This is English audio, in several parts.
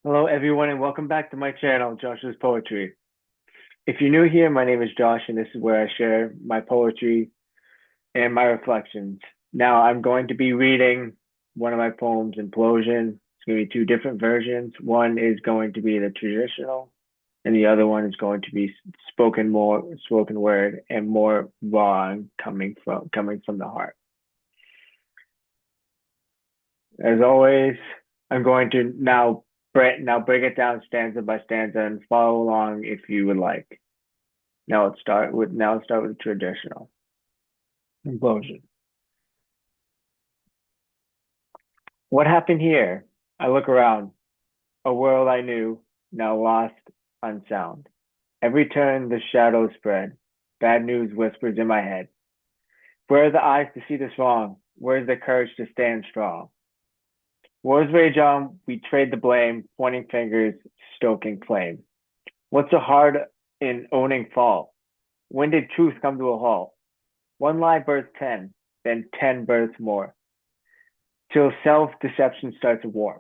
Hello, everyone, and welcome back to my channel, Josh's Poetry. If you're new here, my name is Josh, and this is where I share my poetry and my reflections. Now, I'm going to be reading one of my poems, Implosion. It's going to be two different versions. One is going to be the traditional, and the other one is going to be spoken word, and more raw and coming from the heart. As always, I'm going to now break it down stanza by stanza and follow along if you would like. Now let's start with the traditional. Implosion. What happened here? I look around. A world I knew, now lost, unsound. Every turn the shadows spread. Bad news whispers in my head. Where are the eyes to see this wrong? Where's the courage to stand strong? Wars rage on, we trade the blame, pointing fingers, stoking flame. What's so hard in owning fault? When did truth come to a halt? One lie births 10, then 10 births more, till self-deception starts a war.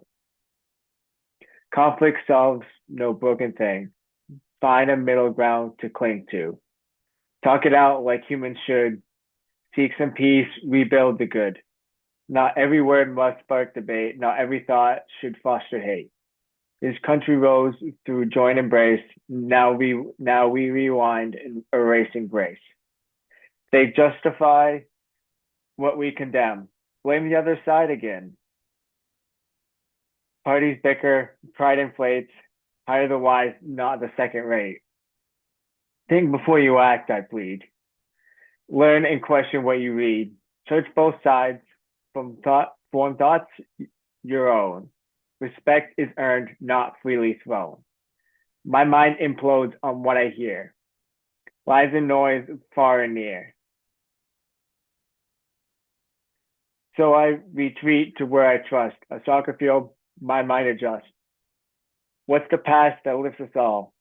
Conflict solves no broken thing. Find a middle ground to cling to. Talk it out like humans should. Seek some peace, rebuild the good. Not every word must spark debate. Not every thought should foster hate. His country rose through joint embrace. Now we rewind and erasing grace. They justify what we condemn. Blame the other side again. Parties bicker, pride inflates, hire the wise, not the second rate. Think before you act, I plead. Learn and question what you read. Search both sides, form thoughts your own. Respect is earned, not freely thrown. My mind implodes on what I hear. Lies and noise far and near. So I retreat to where I trust. A soccer field, my mind adjusts. What's the past that lifts us all?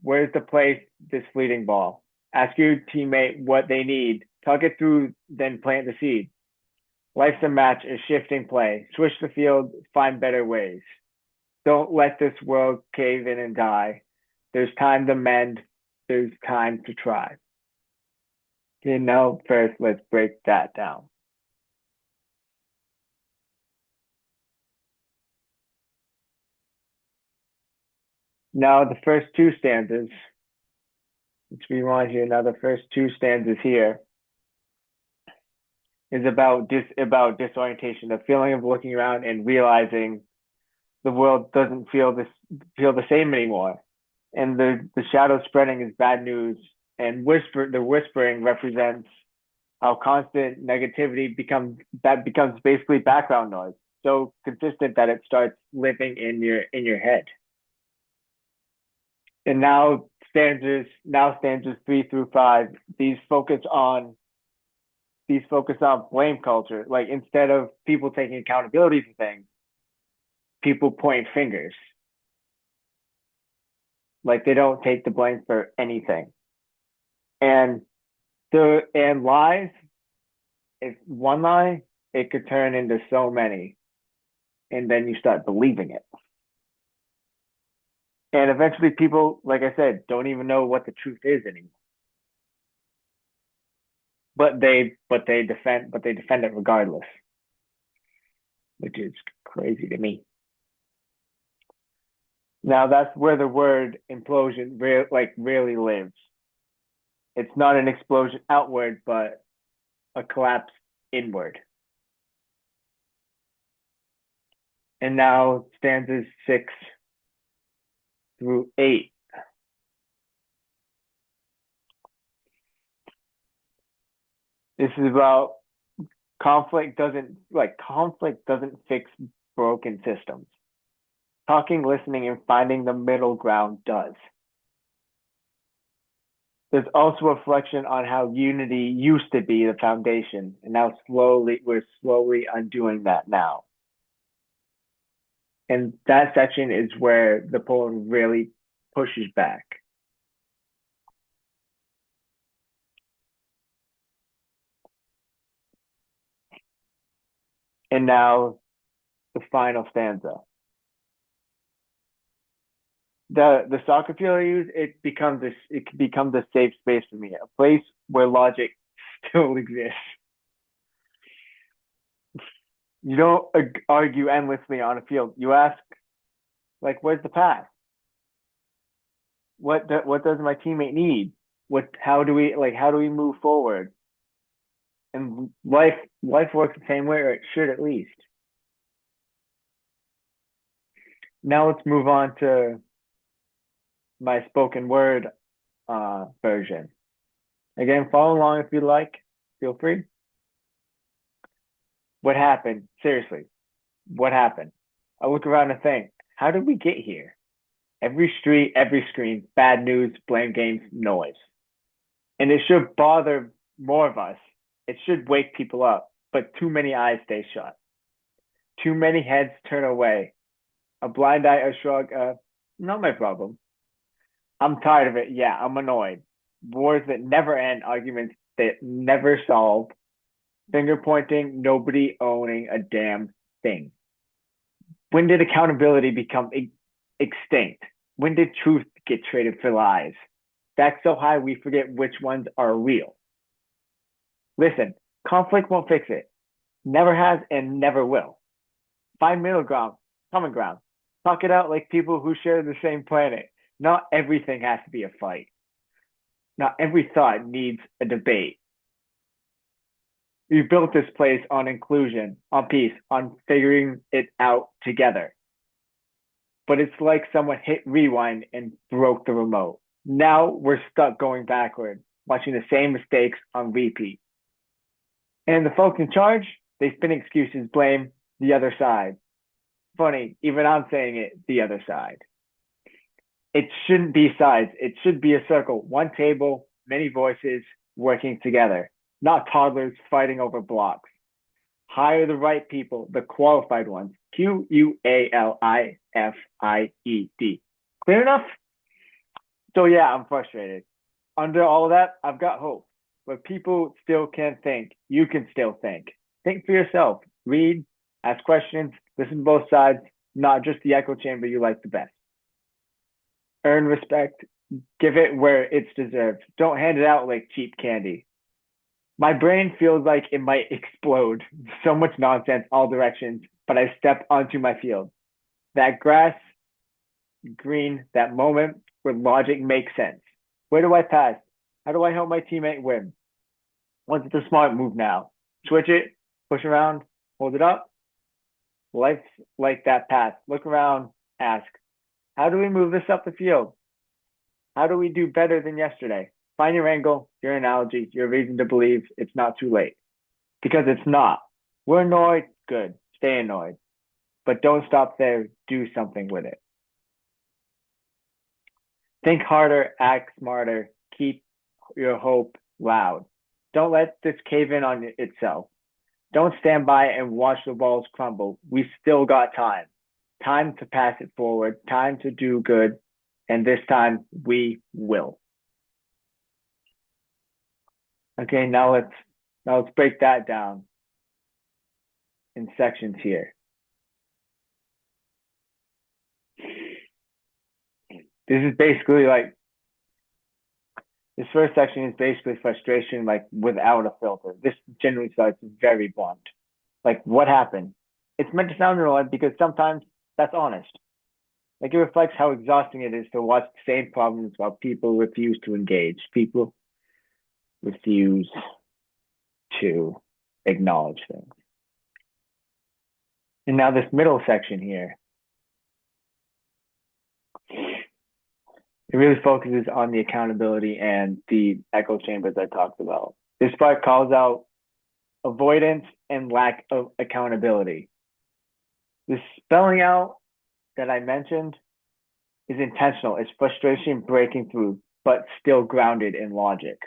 Where's the place this fleeting ball? Ask your teammate what they need. Talk it through, then plant the seed. Life's a match, a shifting play. Switch the field, find better ways. Don't let this world cave in and die. There's time to mend. There's time to try. First, let's break that down. Now, the first two stanzas, let's rewind here. Now, the first two stanzas here is about disorientation, the feeling of looking around and realizing the world doesn't feel the same anymore. And the shadow spreading is bad news. And the whispering represents how constant negativity becomes basically background noise, so consistent that it starts living in your head. And now stanzas 3 through 5, these focus on blame culture. Like, instead of people taking accountability for things, people point fingers. Like, they don't take the blame for anything. And lies, if one lie, it could turn into so many, and then you start believing it. And eventually people, like I said, don't even know what the truth is anymore. But they defend it regardless, which is crazy to me. Now that's where the word implosion really lives. It's not an explosion outward, but a collapse inward. And now stanzas 6 through 8. This is about conflict doesn't fix broken systems. Talking, listening, and finding the middle ground does. There's also a reflection on how unity used to be the foundation, and now we're slowly undoing that now. And that section is where the poem really pushes back. And now the final stanza. The soccer field I use, it becomes a safe space for me, a place where logic still exists. You don't argue endlessly on a field. You ask, like, where's the pass? What does my teammate need? How do we move forward? And life works the same way, or it should at least. Now let's move on to my spoken word version. Again, follow along if you like. Feel free. What happened? Seriously, what happened? I look around and think, how did we get here? Every street, every screen, bad news, blame games, noise. And it should bother more of us. It should wake people up, but too many eyes stay shut. Too many heads turn away. A blind eye, a shrug, not my problem. I'm tired of it. Yeah, I'm annoyed. Wars that never end, arguments that never solve, finger pointing, nobody owning a damn thing. When did accountability become extinct? When did truth get traded for lies? Back so high we forget which ones are real. Listen, conflict won't fix it. Never has and never will. Find middle ground, common ground. Talk it out like people who share the same planet. Not everything has to be a fight. Not every thought needs a debate. We built this place on inclusion, on peace, on figuring it out together. But it's like someone hit rewind and broke the remote. Now we're stuck going backward, watching the same mistakes on repeat. And the folks in charge, they spin excuses, blame the other side. Funny, even I'm saying it, the other side. It shouldn't be sides. It should be a circle, one table, many voices working together, not toddlers fighting over blocks. Hire the right people, the qualified ones. QUALIFIED. Clear enough? So yeah, I'm frustrated. Under all of that, I've got hope. But people still can think. You can still think. Think for yourself. Read, ask questions, listen to both sides, not just the echo chamber you like the best. Earn respect. Give it where it's deserved. Don't hand it out like cheap candy. My brain feels like it might explode. So much nonsense, all directions, but I step onto my field. That grass, green, that moment where logic makes sense. Where do I pass? How do I help my teammate win? What's the smart move now? Switch it, push around, hold it up. Life's like that pass. Look around, ask, how do we move this up the field? How do we do better than yesterday? Find your angle, your analogy, your reason to believe it's not too late. Because it's not. We're annoyed, good. Stay annoyed. But don't stop there. Do something with it. Think harder, act smarter, keep your hope loud. Don't let this cave in on itself. Don't stand by and watch the walls crumble. We still got time. Time to pass it forward, time to do good, and this time we will. Okay, now let's break that down in sections here. This is basically like this first section is basically frustration, like without a filter. This generally starts very blunt. Like, what happened? It's meant to sound annoying because sometimes that's honest. Like, it reflects how exhausting it is to watch the same problems while people refuse to engage. People refuse to acknowledge things. And now this middle section here, it really focuses on the accountability and the echo chambers I talked about. This part calls out avoidance and lack of accountability. The spelling out that I mentioned is intentional. It's frustration breaking through, but still grounded in logic.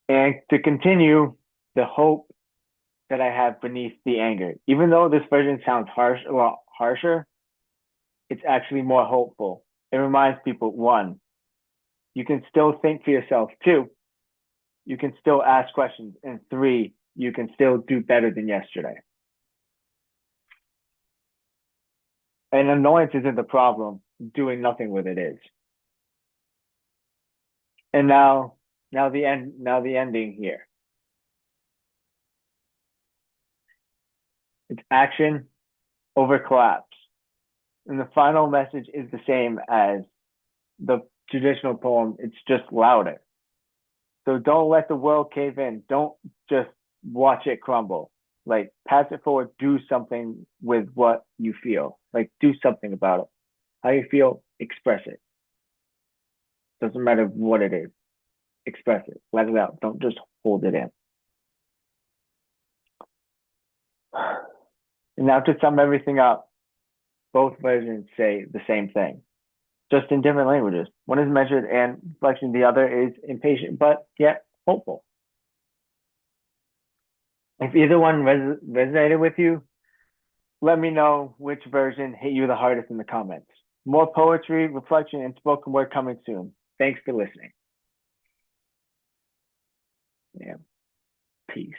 And to continue, the hope that I have beneath the anger. Even though this version sounds a lot harsher, it's actually more hopeful. It reminds people, one, you can still think for yourself. Two, you can still ask questions. And three, you can still do better than yesterday. And annoyance isn't the problem. Doing nothing with it is. And now the ending here. It's action over collapse. And the final message is the same as the traditional poem. It's just louder. So don't let the world cave in. Don't just watch it crumble. Like pass it forward, do something with what you feel. Like do something about it. How you feel, express it. Doesn't matter what it is. Express it. Let it out. Don't just hold it in. And now to sum everything up, both versions say the same thing, just in different languages. One is measured and reflection, the other is impatient, but yet hopeful. If either one resonated with you, let me know which version hit you the hardest in the comments. More poetry, reflection, and spoken word coming soon. Thanks for listening. Yeah. Peace.